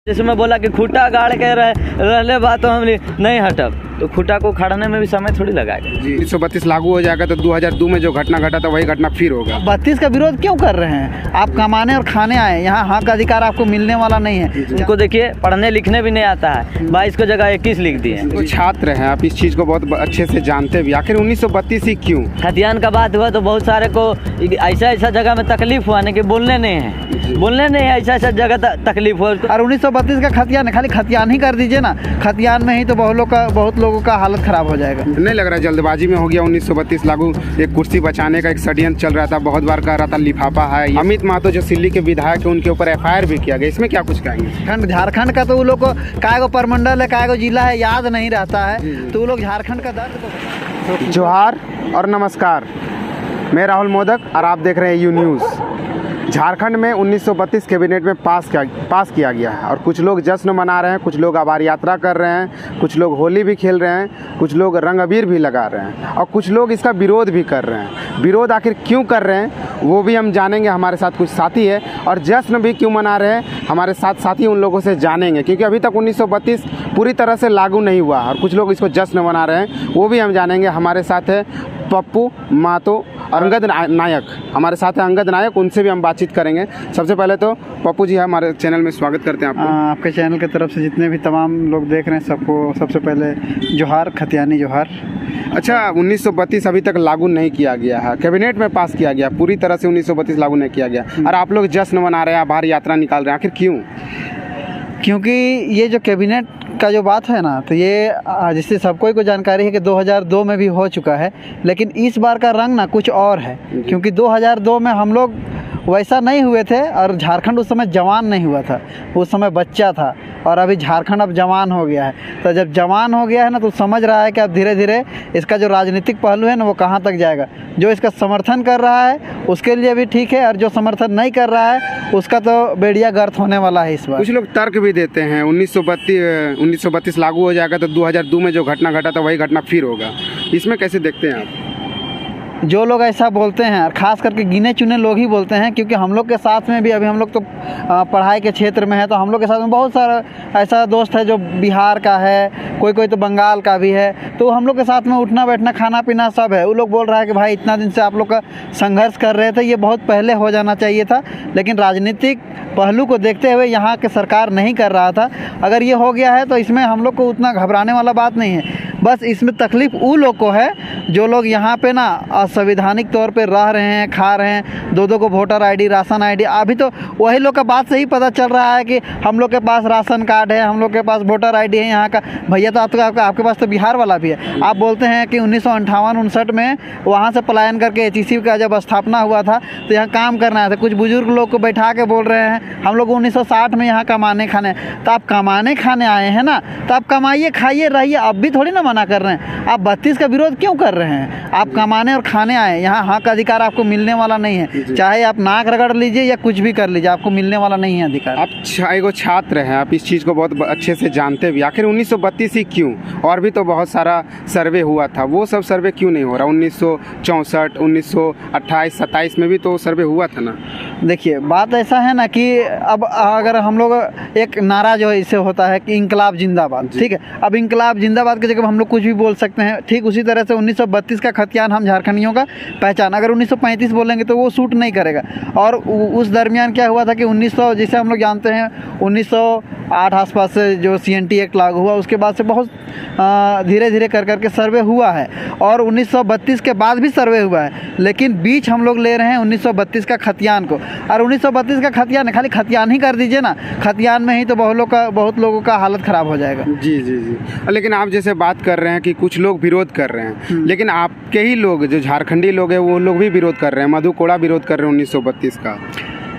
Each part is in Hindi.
जैसे मैं बोला कि खूटा गाड़ के रहले बात तो हम नहीं हटब, तो खूटा को खड़ने में भी समय थोड़ी लगाएगा जी। 132 लागू हो जाएगा तो 2002 में जो घटना घटा था वही घटना फिर होगा। 32 का विरोध क्यों कर रहे हैं? आप कमाने और खाने आए, यहाँ हक का अधिकार आपको मिलने वाला नहीं है। उनको देखिए पढ़ने लिखने भी नहीं आता है, 22 को जगह 21 लिख दिए। वो छात्र हैं, आप इस चीज़ को बहुत अच्छे से जानते भी। आखिर 1932 ही क्यों? खतियान का बात हुआ तो बहुत सारे को ऐसा जगह में तकलीफ हुआ नहीं कि बोलने नहीं है, बोलने नहीं है, ऐसा जगह तकलीफ हुआ। और 1932 का खतियान है, खाली खतियान ही कर दीजिए ना, खतियान में ही तो बहुत लोगों का हालत खराब हो जाएगा। नहीं लग रहा है जल्दबाजी में हो गया 1932 लागू? एक कुर्सी बचाने का एक षड्यंत्र चल रहा था, बहुत बार कह रहा था लिफाफा है। अमित महतो जो सिल्ली के विधायक है उनके ऊपर FIR भी किया गया, इसमें क्या कुछ कहेंगे? झारखंड का तो वो लोग को कागो परमंडल है, कागो जिला है, याद नहीं रहता है, तो वो लोग झारखंड का दर्द को। जोहार और नमस्कार, मैं राहुल मोदक और आप देख रहे हैं यू न्यूज़। झारखंड में 1932 कैबिनेट में पास किया गया है और कुछ लोग जश्न मना रहे हैं, कुछ लोग आभार यात्रा कर रहे हैं, कुछ लोग होली भी खेल रहे हैं, कुछ लोग रंग अबीर भी लगा रहे हैं और कुछ लोग इसका विरोध भी कर रहे हैं। विरोध आखिर क्यों कर रहे हैं वो भी हम जानेंगे। हमारे साथ कुछ साथी है और जश्न भी क्यों मना रहे हैं हमारे साथ साथी उन लोगों से जानेंगे, क्योंकि अभी तक 1932 पूरी तरह से लागू नहीं हुआ और कुछ लोग इसको जश्न मना रहे हैं, वो भी हम जानेंगे। हमारे साथ है पप्पू महतो और अंगद नायक, हमारे साथ है अंगद नायक, उनसे भी हम बातचीत करेंगे। सबसे पहले तो पप्पू जी हमारे चैनल में स्वागत करते हैं आपको। आपके चैनल की तरफ से जितने भी तमाम लोग देख रहे हैं सबको सबसे पहले जोहार, खतियानी जोहार। अच्छा, 1932 अभी तक लागू नहीं किया गया है, कैबिनेट में पास किया गया, पूरी तरह से 1932 लागू नहीं किया गया और आप लोग जश्न मना रहे हैं, आभार यात्रा निकाल रहे हैं, आखिर क्यों? क्योंकि ये जो कैबिनेट का जो बात है ना, तो ये जिससे सबको को जानकारी है कि 2002 में भी हो चुका है, लेकिन इस बार का रंग ना कुछ और है। क्योंकि 2002 में हम लोग वैसा नहीं हुए थे और झारखंड उस समय जवान नहीं हुआ था, उस समय बच्चा था, और अभी झारखंड अब जवान हो गया है। तो जब जवान हो गया है ना, तो समझ रहा है कि अब धीरे धीरे इसका जो राजनीतिक पहलू है ना वो कहाँ तक जाएगा। जो इसका समर्थन कर रहा है उसके लिए भी ठीक है, और जो समर्थन नहीं कर रहा है उसका तो बेड़िया गर्त होने वाला है इस बार। कुछ लोग तर्क भी देते हैं 1932 लागू हो जाएगा तो 2002 में जो घटना घटा था वही घटना फिर होगा, इसमें कैसे देखते हैं आप? जो लोग ऐसा बोलते हैं, और ख़ास करके गिने चुने लोग ही बोलते हैं, क्योंकि हम लोग के साथ में भी अभी हम लोग तो पढ़ाई के क्षेत्र में है, तो हम लोग के साथ में बहुत सारा ऐसा दोस्त है जो बिहार का है, कोई तो बंगाल का भी है, तो हम लोग के साथ में उठना बैठना खाना पीना सब है। वो लोग बोल रहा है कि भाई इतना दिन से आप लोग का संघर्ष कर रहे थे, ये बहुत पहले हो जाना चाहिए था, लेकिन राजनीतिक पहलू को देखते हुए यहाँ के सरकार नहीं कर रहा था। अगर ये हो गया है तो इसमें हम लोग को उतना घबराने वाला बात नहीं है। बस इसमें तकलीफ़ वो लोग को है जो लोग यहाँ पे ना असंवैधानिक तौर पे रह रहे हैं, खा रहे हैं, दो को वोटर ID, राशन ID। अभी तो वही लोग का बात से ही पता चल रहा है कि हम लोग के पास राशन कार्ड है, हम लोग के पास वोटर ID है यहाँ का। भैया तो आपके पास तो बिहार वाला भी है। आप बोलते हैं कि 1958-59 में वहाँ से पलायन करके HEC का जब स्थापना हुआ था तो यहाँ काम करना था। कुछ बुजुर्ग लोग को बैठा के बोल रहे हैं हम लोग 1960 में यहाँ कमाने खाने। तो आप कमाने खाने आए हैं ना, तो आप कमाइए, खाइए, रहिए। अब भी थोड़ी ना मना कर रहे हैं। आप 32 का विरोध क्यों कर रहे हैं? आप कमाने और खाने आए, यहाँ हक अधिकार आपको मिलने वाला नहीं है। चाहे आप नाक रगड़ लीजिए या कुछ भी कर लीजिए, आपको मिलने वाला नहीं है अधिकार। आप एगो छात्र हैं, आप इस चीज़ को बहुत अच्छे से जानते भी। आखिर 1932 ही क्यों? और भी तो बहुत सारा सर्वे हुआ था, वो सब सर्वे क्यों नहीं हो रहा? 1964, 1928, 27 में भी तो सर्वे हुआ था ना। देखिए, बात ऐसा है ना कि अब अगर हम लोग एक नारा जो है इससे होता है कि इंकलाब जिंदाबाद, ठीक है। अब इंकलाब जिंदाबाद की जगह हम लोग कुछ भी बोल सकते हैं, ठीक उसी तरह से 1932 का खतियान हम झारखंडियों का पहचान, अगर 1935 बोलेंगे तो वो सूट नहीं करेगा। और उस दरमियान क्या हुआ था कि 1900, जैसे हम लोग जानते हैं 1908 आसपास से जो CNT एक्ट लागू हुआ, उसके बाद से बहुत धीरे धीरे कर के सर्वे हुआ है, और 1932 के बाद भी सर्वे हुआ है, लेकिन बीच हम लोग ले रहे हैं 1932 का खतियान को। और 1932 का खतियान, खाली खतियान ही कर दीजिए ना, खतियान में ही तो बहुत लोगों का हालत ख़राब हो जाएगा। जी जी जी। लेकिन आप जैसे बात कर रहे हैं कि कुछ लोग विरोध कर रहे हैं, लेकिन आपके ही लोग जो झारखंडी लोग हैं वो लोग भी विरोध कर रहे हैं। मधु कोड़ा विरोध कर रहे हैं 1932 का।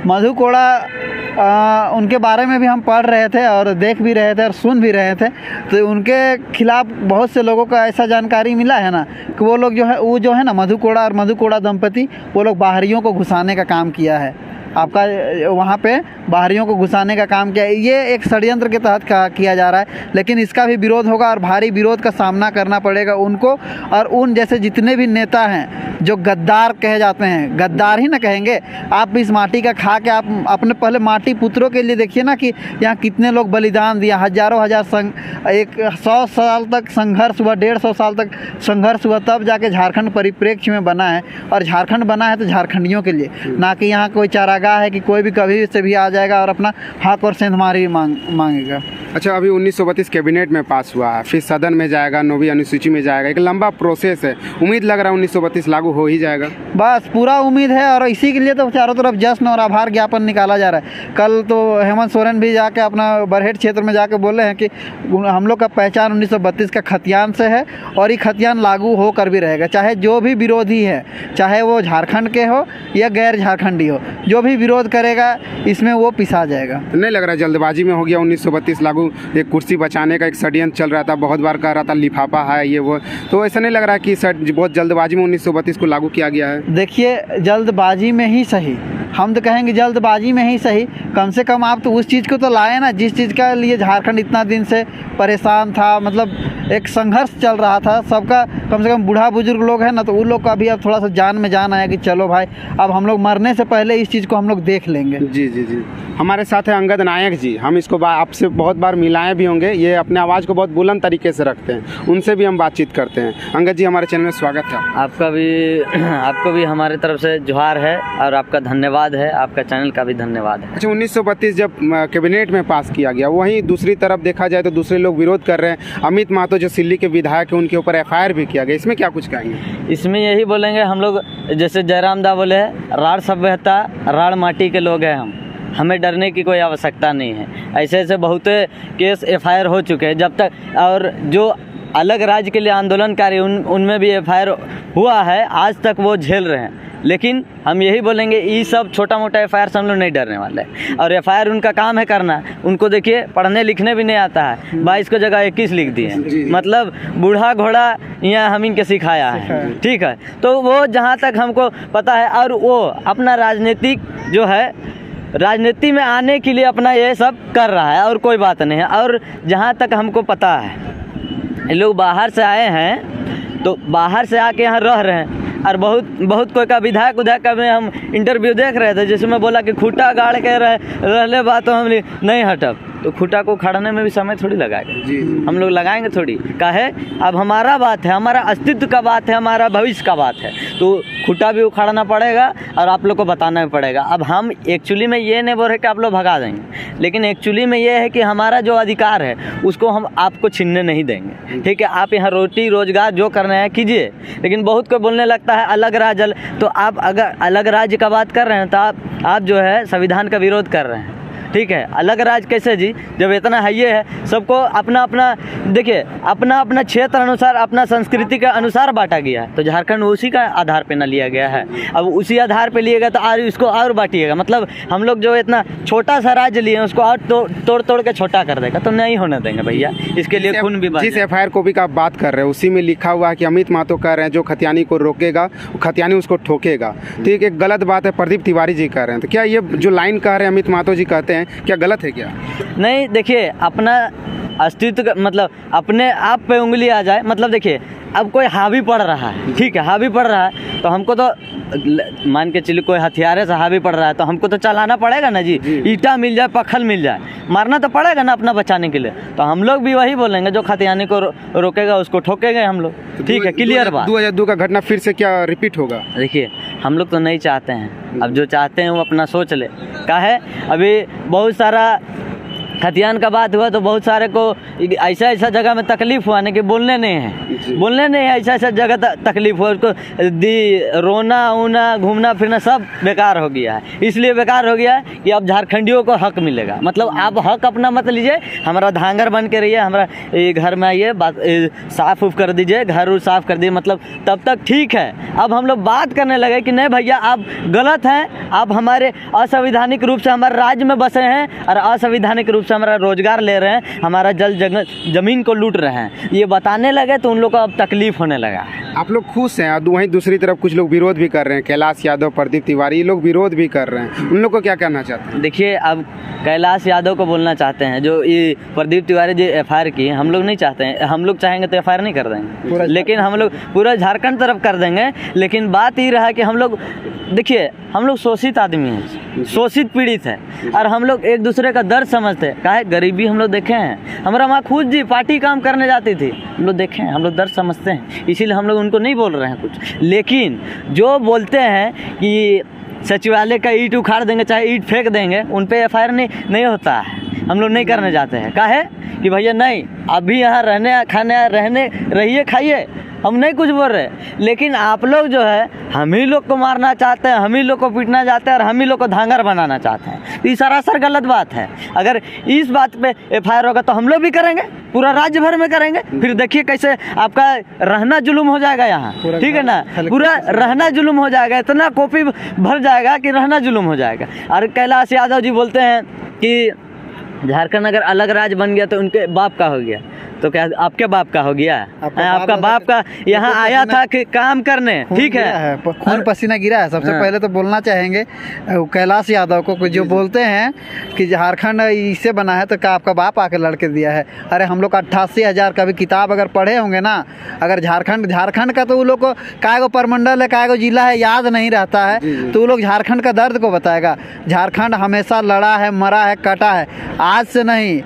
मधु कोड़ा उनके बारे में भी हम पढ़ रहे थे और देख भी रहे थे और सुन भी रहे थे, तो उनके खिलाफ बहुत से लोगों को ऐसा जानकारी मिला है ना कि वो लोग जो है ना मधु कोड़ा और मधु कोड़ा दंपति, वो लोग बाहरियों को घुसाने का काम किया है। आपका वहाँ पे बाहरियों को घुसाने का काम किया। ये एक षड्यंत्र के तहत किया जा रहा है, लेकिन इसका भी विरोध होगा और भारी विरोध का सामना करना पड़ेगा उनको। और उन जैसे जितने भी नेता हैं जो गद्दार कहे जाते हैं, गद्दार ही ना कहेंगे, आप इस माटी का खा के आप अपने पहले माटी पुत्रों के लिए देखिए ना कि यहाँ कितने लोग बलिदान दिया, हजारों हजार 100 साल तक संघर्ष हुआ, 150 साल तक संघर्ष हुआ, तब जाके झारखंड परिप्रेक्ष्य में बना है। और झारखंड बना है तो झारखंडियों के लिए, ना कि यहाँ कोई चारागाह है कि कोई भी कभी से भी आ जाएगा और अपना हक और सेंधमारी मांगेगा। अच्छा, अभी 1932 कैबिनेट में पास हुआ है, फिर सदन में जाएगा, 9वीं अनुसूची में जाएगा, एक लंबा प्रोसेस है। उम्मीद लग रहा है 1932 लागू हो ही जाएगा। बस पूरा उम्मीद है और इसी के लिए तो चारों तरफ जश्न और आभार ज्ञापन निकाला जा रहा है। कल तो हेमंत सोरेन भी जाके अपना बरहेट क्षेत्र में जाके बोले हैं कि हम लोग का पहचान 1932 का खतियान से है और ये खतियान लागू होकर भी रहेगा, चाहे जो भी विरोधी है, चाहे वो झारखंड के हो या गैर झारखंडी हो, जो भी विरोध करेगा इसमें वो पिसा जाएगा। नहीं लग रहा है जल्दबाजी में हो गया 1932 लागू? एक कुर्सी बचाने का एक षड्यंत्र चल रहा था, बहुत बार कह रहा था लिफाफा है ये वो, तो ऐसा नहीं लग रहा है कि बहुत जल्दबाजी में 1932 को लागू किया गया है? देखिए, जल्दबाजी में ही सही, हम तो कहेंगे जल्दबाजी में ही सही, कम से कम आप तो उस चीज़ को तो लाए ना जिस चीज़ का लिए झारखंड इतना दिन से परेशान था। मतलब एक संघर्ष चल रहा था सबका, कम से कम बूढ़ा बुजुर्ग लोग हैं ना, तो उन लोग का भी अब थोड़ा सा जान में जान आया कि चलो भाई अब हम लोग मरने से पहले इस चीज़ को हम लोग देख लेंगे। जी जी जी, हमारे साथ है अंगद नायक जी। हम इसको आपसे बहुत बार मिलाए भी होंगे, ये अपने आवाज़ को बहुत बुलंद तरीके से रखते हैं, उनसे भी हम बातचीत करते हैं। अंगद जी, हमारे चैनल में स्वागत है। आपको भी हमारे तरफ से जोहार है और आपका धन्यवाद है, आपका चैनल का भी धन्यवाद है। अच्छा, 1932 जब कैबिनेट में पास किया गया, वहीं दूसरी तरफ देखा जाए तो दूसरे लोग विरोध कर रहे हैं। अमित महतो जो सिल्ली के विधायक हैं, उनके ऊपर FIR भी किया गया, इसमें क्या कुछ कहेंगे? इसमें यही बोलेंगे हम लोग, जैसे जयराम दा बोले हैं, राड़ सभ्यता राड़ माटी के लोग हैं, हमें डरने की कोई आवश्यकता नहीं है। ऐसे ऐसे बहुत केस FIR हो चुके हैं जब तक, और जो अलग राज्य के लिए आंदोलनकारी उनमें भी FIR हुआ है, आज तक वो झेल रहे हैं। लेकिन हम यही बोलेंगे, ये सब छोटा मोटा FIR से हम लोग नहीं डरने वाले हैं। और FIR उनका काम है करना, उनको देखिए पढ़ने लिखने भी नहीं आता है, 22 को जगह 21 लिख दिए, मतलब बूढ़ा घोड़ा यहाँ हम इनके सिखाया है। ठीक है, तो वो जहाँ तक हमको पता है, और वो अपना राजनीतिक जो है, राजनीति में आने के लिए अपना ये सब कर रहा है और कोई बात नहीं है। और जहाँ तक हमको पता है, ये लोग बाहर से आए हैं, तो बाहर से आके यहाँ रह रहे हैं। और बहुत कोई का विधायक उधायक में हम इंटरव्यू देख रहे थे, जिसमें बोला कि खूटा गाड़ के रहले बात तो हम नहीं हटब, तो खूटा को खड़ने में भी समय थोड़ी लगाएगा, हम लोग लगाएंगे थोड़ी। काहे, अब हमारा बात है, हमारा अस्तित्व का बात है, हमारा भविष्य का बात है, तो खूटा भी उखाड़ना पड़ेगा और आप लोग को बताना भी पड़ेगा। अब हम एक्चुअली में ये नहीं बोल रहे कि आप लोग भगा देंगे, लेकिन एक्चुअली में ये है कि हमारा जो अधिकार है उसको हम आपको छीनने नहीं देंगे। ठीक है, आप यहाँ रोटी रोजगार जो करना है कीजिए, लेकिन बहुत कोई बोलने लगता है अलग राज्य, तो आप अगर अलग राज्य का बात कर रहे हैं तो आप जो है संविधान का विरोध कर रहे हैं। ठीक है, अलग राज्य कैसे जी, जब इतना है ये है, सबको अपना अपना देखिए, अपना अपना क्षेत्र अनुसार, अपना संस्कृति के अनुसार बांटा गया है, तो झारखंड उसी का आधार पे ना लिया गया है। अब उसी आधार पे लिएगा तो और इसको और बांटिएगा, मतलब हम लोग जो इतना छोटा सा राज्य लिए हैं उसको और तोड़ के छोटा कर देगा, तो नहीं होने देंगे भैया। इसके लिए खून भी जिस FIR को भी आप बात कर रहे हैं, उसी में लिखा हुआ है कि अमित महतो कह रहे हैं जो खतियानी को रोकेगा खतियानी उसको ठोकेगा। ठीक, एक गलत बात है, प्रदीप तिवारी जी कह रहे हैं, तो क्या ये जो लाइन कह रहे हैं अमित महतो जी कहते हैं, क्या गलत है क्या? नहीं, देखिए, अपना अस्तित्व मतलब अपने आप पे उंगली आ जाए, मतलब देखिए अब कोई हावी पड़ रहा है, ठीक है, हावी पड़ रहा है, तो हमको तो मान के चलिए कोई हथियारे से हावी पड़ रहा है तो हमको तो चलाना पड़ेगा ना जी। ईटा मिल जाए, पत्थर मिल जाए, मारना तो पड़ेगा ना अपना बचाने के लिए। तो हम लोग भी वही बोलेंगे, जो खतियानी को रोकेगा उसको ठोकेंगे हम लोग। ठीक है, क्लियर बात। 2002 का घटना फिर से क्या रिपीट होगा? देखिए, हम लोग तो नहीं चाहते हैं, अब जो चाहते हैं वो अपना सोच ले। का है, अभी बहुत सारा खतियान का बात हुआ तो बहुत सारे को ऐसा जगह में तकलीफ हुआ ना कि बोलने नहीं है, ऐसा जगह तकलीफ हुआ, उसको रोना उना घूमना फिरना सब बेकार हो गया है। इसलिए बेकार हो गया है कि अब झारखंडियों को हक मिलेगा, मतलब आप हक अपना मत लीजिए, हमारा धांगर बन के रहिए, हमारा घर में आइए, साफ उफ कर दीजिए, घर साफ कर दीजिए, मतलब तब तक ठीक है। अब हम लोग बात करने लगे कि नहीं भैया आप गलत हैं, आप हमारे असंवैधानिक रूप से हमारे राज्य में बसे हैं और असंवैधानिक रूप से हमारा रोजगार ले रहे हैं, हमारा जमीन को लूट रहे हैं, ये बताने लगे तो उन लोग को अब तकलीफ होने लगा है। आप लोग खुश हैं और वहीं दूसरी तरफ कुछ लोग विरोध भी कर रहे हैं, कैलाश यादव, प्रदीप तिवारी, ये लोग विरोध भी कर रहे हैं, उन लोग को क्या कहना चाहते हैं? देखिए, अब कैलाश यादव को बोलना चाहते हैं, जो ये प्रदीप तिवारी जो एफआईआर की, हम लोग नहीं चाहते हैं। हम लोग चाहेंगे तो एफआईआर नहीं कर देंगे, लेकिन हम लोग पूरा झारखंड तरफ कर देंगे। लेकिन बात ये रहा कि हम लोग, देखिए, हम लोग शोषित आदमी हैं, शोषित पीड़ित है, और हम लोग एक दूसरे का दर्द समझते हैं। काहे गरीबी हम लोग देखे हैं, हमारा माँ खुद जी पार्टी काम करने जाती थी, हम लोग देखे हैं, हम लोग दर्द समझते हैं, इसीलिए हम लोग उनको नहीं बोल रहे हैं कुछ। लेकिन जो बोलते हैं कि सचिवालय का ईंट उखाड़ देंगे, चाहे ईंट फेंक देंगे, उन पे एफआईआर नहीं होता है, हम लोग नहीं करने जाते हैं। काहे कि भैया नहीं, अभी यहाँ रहने रहिए, खाइए, हम नहीं कुछ बोल रहे। लेकिन आप लोग जो है हम ही लोग को मारना चाहते हैं, हम ही लोग को पीटना चाहते हैं, और हम ही लोग को धांगर बनाना चाहते हैं। तो ये सरासर गलत बात है। अगर इस बात पे एफआईआर होगा तो हम लोग भी करेंगे, पूरा राज्य भर में करेंगे। फिर देखिए कैसे आपका रहना जुलूम हो जाएगा यहाँ, ठीक है ना, पूरा रहना जुलूम हो जाएगा, इतना कॉपी भर जाएगा कि रहना जुलूम हो जाएगा। और कैलाश यादव जी बोलते हैं कि झारखंड अगर अलग राज्य बन गया तो उनके बाप का हो गया, तो क्या आपके बाप का हो गया? आपका बाप का यहाँ आया था कि काम करने, ठीक है, खून पसीना गिरा है। सबसे पहले तो बोलना चाहेंगे कैलाश यादव को, जो बोलते हैं कि झारखंड इससे बना है, तो क्या आपका बाप आके लड़के दिया है? अरे हम लोग 88,000 का भी किताब अगर पढ़े होंगे ना, अगर झारखंड का तो वो लोग को काएगो परमंडल है, काएगो जिला है, याद नहीं रहता है, तो वो लोग झारखंड का दर्द को बताएगा। झारखंड हमेशा लड़ा है, मरा है, कटा है, आज से नहीं,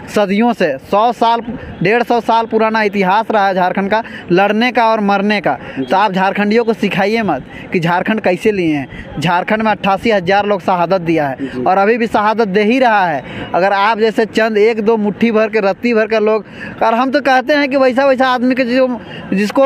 सदियों से, 100 साल 150 साल पुराना इतिहास रहा है झारखंड का लड़ने का और मरने का। तो आप झारखंडियों को सिखाइए मत कि झारखंड कैसे लिए हैं। झारखंड में 88,000 लोग शहादत दिया है और अभी भी शहादत दे ही रहा है। अगर आप जैसे चंद एक दो मुट्ठी भर के रत्ती भर के लोग, और हम तो कहते हैं कि वैसा आदमी के जिसको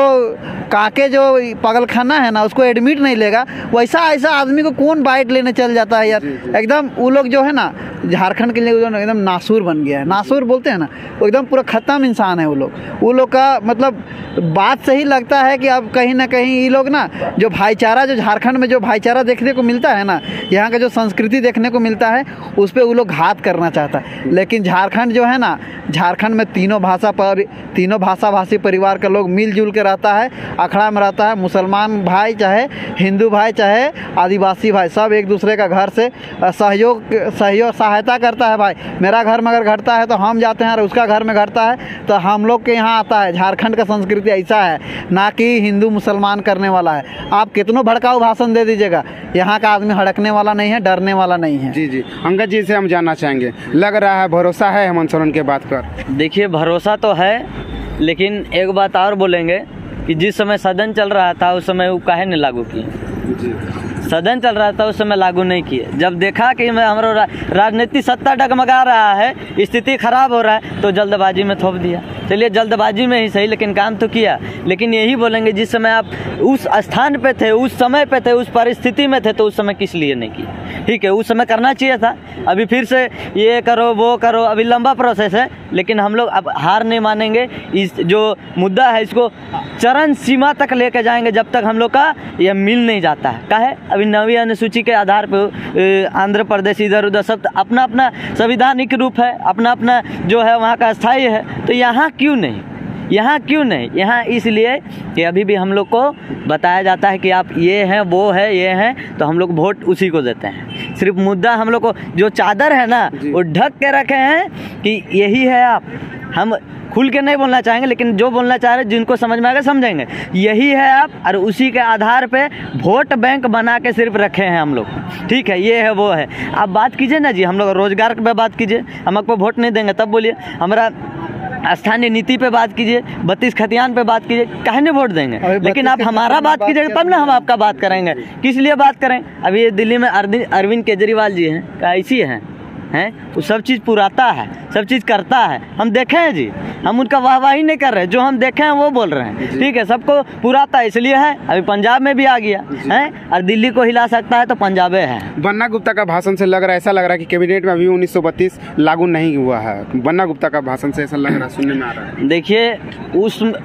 काके जो पागलखाना है ना, उसको एडमिट नहीं लेगा, वैसा ऐसा आदमी को कौन बाइट लेने चल जाता है यार। एकदम वो लोग जो है ना झारखंड के लिए एकदम नासूर बन गया है। नासूर बोलते हैं ना, वो एकदम पूरा ख़त्म इंसान है वो लोग का मतलब बात सही लगता है कि अब कहीं ना कहीं ये लोग ना जो भाईचारा, जो झारखंड में जो भाईचारा देखने को मिलता है ना, यहाँ का जो संस्कृति देखने को मिलता है, उस पर वो लोग घात करना चाहता है। लेकिन झारखंड जो है ना, झारखंड में तीनों भाषा भाषी परिवार का लोग मिलजुल के रहता है, अखड़ा में रहता है। मुसलमान भाई चाहे हिंदू भाई चाहे आदिवासी भाई, सब एक दूसरे का घर से सहयोग सहायता करता है। भाई मेरा घर में अगर घटता है तो हम जाते हैं, और उसका घर में घटता है तो हम लोग के यहाँ आता है। झारखंड का संस्कृति ऐसा है, ना कि हिंदू मुसलमान करने वाला है। आप कितनों भड़काऊ भाषण दे दीजिएगा, यहाँ का आदमी हड़कने वाला नहीं है, डरने वाला नहीं है। जी अंगद जी से हम जानना चाहेंगे, लग रहा है भरोसा है हेमंत सोरेन के बात पर? देखिए, भरोसा तो है, लेकिन एक बात और बोलेंगे कि जिस समय सदन चल रहा था उस समय वो काहे नहीं लागू किए? सदन चल रहा था उस समय लागू नहीं किए। जब देखा कि हमारा राजनीतिक सत्ता डगमगा रहा है, स्थिति खराब हो रहा है, तो जल्दबाजी में थोप दिया। चलिए जल्दबाजी में ही सही, लेकिन काम तो किया। लेकिन यही बोलेंगे जिस समय आप उस स्थान पे थे, उस समय पे थे, उस परिस्थिति में थे, तो उस समय किस लिए नहीं किया? ठीक है, उस समय करना चाहिए था। अभी फिर से ये करो वो करो, अभी लंबा प्रोसेस है, लेकिन हम लोग अब हार नहीं मानेंगे। इस जो मुद्दा है इसको चरम सीमा तक लेके जाएंगे जब तक हम लोग का यह मिल नहीं जाता है। काहे अभी 9वीं अनुसूची के आधार पर आंध्र प्रदेश इधर उधर सब अपना अपना संविधानिक रूप है, अपना अपना जो है वहाँ का स्थायी है, तो यहाँ क्यों नहीं? यहाँ इसलिए कि अभी भी हम लोग को बताया जाता है कि आप ये हैं वो है ये हैं, तो हम लोग वोट उसी को देते हैं। सिर्फ मुद्दा हम लोग को जो चादर है ना वो ढक के रखे हैं कि यही है। आप हम खुल के नहीं बोलना चाहेंगे, लेकिन जो बोलना चाह रहे जिनको समझ में आएगा समझेंगे, यही है आप, और उसी के आधार पे वोट बैंक बना के सिर्फ रखे हैं हम लोग। ठीक है, ये है वो है। आप बात कीजिए ना जी, हम लोग रोजगार पे बात कीजिए, हम आपको वोट नहीं देंगे तब बोलिए। हमारा स्थानीय नीति पे बात कीजिए, 32 खतियान पे बात कीजिए, काहे नहीं वोट देंगे? लेकिन आप हमारा बात कीजिएगा तब ना हम आपका बात करेंगे। किस लिए बात करें? अभी ये दिल्ली में अरविंद केजरीवाल जी हैं, ऐसी हैं वो सब चीज़ पुराता है, सब चीज़ करता है। हम देखे हैं जी, हम उनका वाहवाही नहीं कर रहे, जो हम देखे हैं वो बोल रहे हैं। ठीक है, सबको पुराता इसलिए है, अभी पंजाब में भी आ गया है, और दिल्ली को हिला सकता है तो पंजाबे है। बन्ना गुप्ता का भाषण से लग रहा है, ऐसा लग रहा है कि कैबिनेट में अभी 1932 लागू नहीं हुआ है। बन्ना गुप्ता का भाषण से ऐसा लग रहा है, सुनने में आ रहा है। देखिए,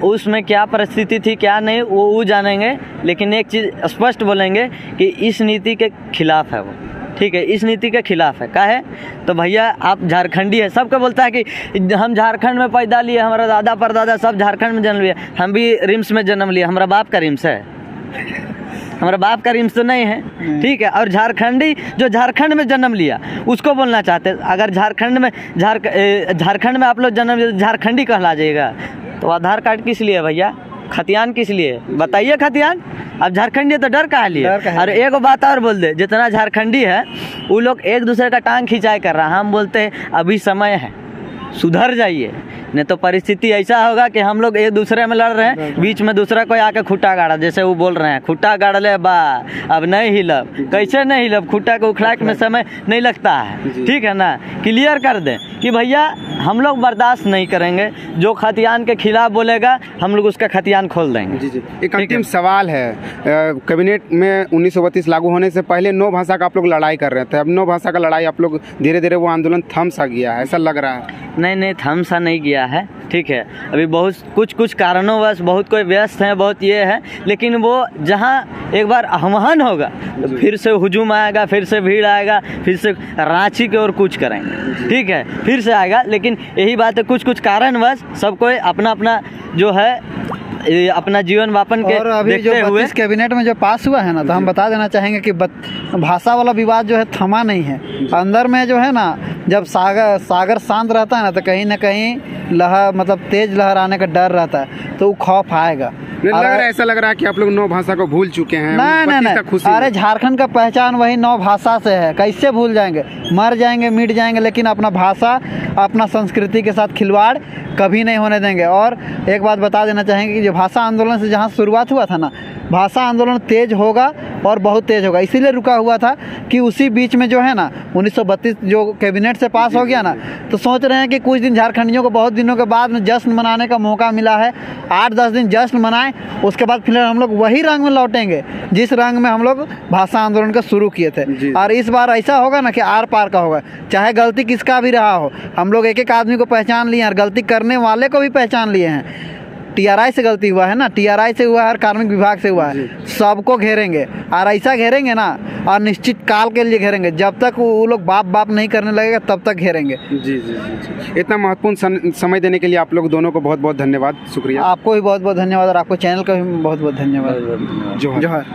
उसमें क्या परिस्थिति थी क्या नहीं वो जानेंगे, लेकिन एक चीज़ स्पष्ट बोलेंगे कि इस नीति के खिलाफ है वो। ठीक है, इस नीति के खिलाफ है। क्या है तो भैया आप झारखंडी है, सबको बोलता है कि हम झारखंड में पैदा लिए, हमारा दादा परदादा सब झारखंड में जन्म लिए, हम भी रिम्स में जन्म लिए, हमारा बाप का रिम्स है, हमारा बाप का रिम्स तो नहीं है, ठीक है। और झारखंडी जो झारखंड में जन्म लिया उसको बोलना चाहते हैं, अगर झारखंड में आप लोग जन्म लिए झारखंडी कहला जाएगा। तो आधार कार्ड किस लिए भैया, खतियान किस लिए बताइए, खतियान अब झारखंडी है तो डर कहाँ लिए। और एक बात और बोल दे, जितना झारखंडी है वो लोग एक दूसरे का टांग खिंचाई कर रहा है, हम बोलते हैं अभी समय है, सुधर जाइए, नहीं तो परिस्थिति ऐसा होगा कि हम लोग एक दूसरे में लड़ रहे हैं, बीच में दूसरा कोई आके खुट्टा गाड़ा, जैसे वो बोल रहे हैं खुट्टा गाड़ ले बा अब नहीं हिलब, कैसे नहीं हिलब, खुट्टा को उखड़ा में समय नहीं लगता है, ठीक है ना। क्लियर कर दें कि भैया हम लोग बर्दाश्त नहीं करेंगे, जो खतियान के खिलाफ बोलेगा हम लोग उसका खतियान खोल देंगे। जी। एक अंतिम सवाल है, कैबिनेट में 1932 लागू होने से पहले 9 भाषा का आप लोग लड़ाई कर रहे थे, अब 9 भाषा का लड़ाई आप लोग धीरे धीरे वो आंदोलन थम सा गया है, ऐसा लग रहा है। नहीं थम सा नहीं गया है, ठीक है, अभी बहुत कुछ कारणोंवश बहुत कोई व्यस्त हैं, बहुत ये है, लेकिन वो जहाँ एक बार आह्वान होगा तो फिर से हुजूम आएगा, फिर से भीड़ आएगा, फिर से रांची की ओर कूच करेंगे, ठीक है, फिर से आएगा। लेकिन यही बात है कुछ कारणवश सब कोई अपना अपना जो है अपना जीवन यापन के और अभी जो 32 कैबिनेट में जो पास हुआ है ना, तो हम बता देना चाहेंगे कि भाषा वाला विवाद जो है थमा नहीं है। अंदर में जो है ना, जब सागर शांत रहता है ना, तो कहीं ना कहीं तेज लहर आने का डर रहता है, तो वो खौफ आएगा। ऐसा लग रहा है कि आप लोग 9 भाषा को भूल चुके हैं। नहीं, अरे झारखंड का पहचान वही 9 भाषा से है, कैसे भूल जाएंगे, मर जाएंगे मिट जाएंगे, लेकिन अपना भाषा अपना संस्कृति के साथ खिलवाड़ कभी नहीं होने देंगे। और एक बात बता देना चाहेंगे कि जो भाषा आंदोलन से जहाँ शुरुआत हुआ था ना, भाषा आंदोलन तेज होगा और बहुत तेज होगा, इसीलिए रुका हुआ था कि उसी बीच में जो है ना 1932 जो कैबिनेट से पास हो गया ना, तो सोच रहे हैं कि कुछ दिन झारखंडियों को बहुत दिनों के बाद में जश्न मनाने का मौका मिला है, 8-10 दिन जश्न मनाएं, उसके बाद फिर हम लोग वही रंग में लौटेंगे जिस रंग में हम लोग भाषा आंदोलन का शुरू किए थे। और इस बार ऐसा होगा ना कि आर पार का होगा, चाहे गलती किसका भी रहा हो, हम लोग एक एक आदमी को पहचान लिए और गलती करने वाले को भी पहचान लिए हैं। टीआरआई से गलती हुआ है ना, टीआरआई से हुआ है और कार्मिक विभाग से हुआ है, सबको घेरेंगे और ऐसा घेरेंगे ना, और निश्चित काल के लिए घेरेंगे, जब तक वो लोग बाप नहीं करने लगेगा तब तक घेरेंगे। जी। इतना महत्वपूर्ण समय देने के लिए आप लोग दोनों को बहुत बहुत धन्यवाद, शुक्रिया। आपको भी बहुत बहुत धन्यवाद और आपको चैनल का भी बहुत बहुत धन्यवाद। जोहार।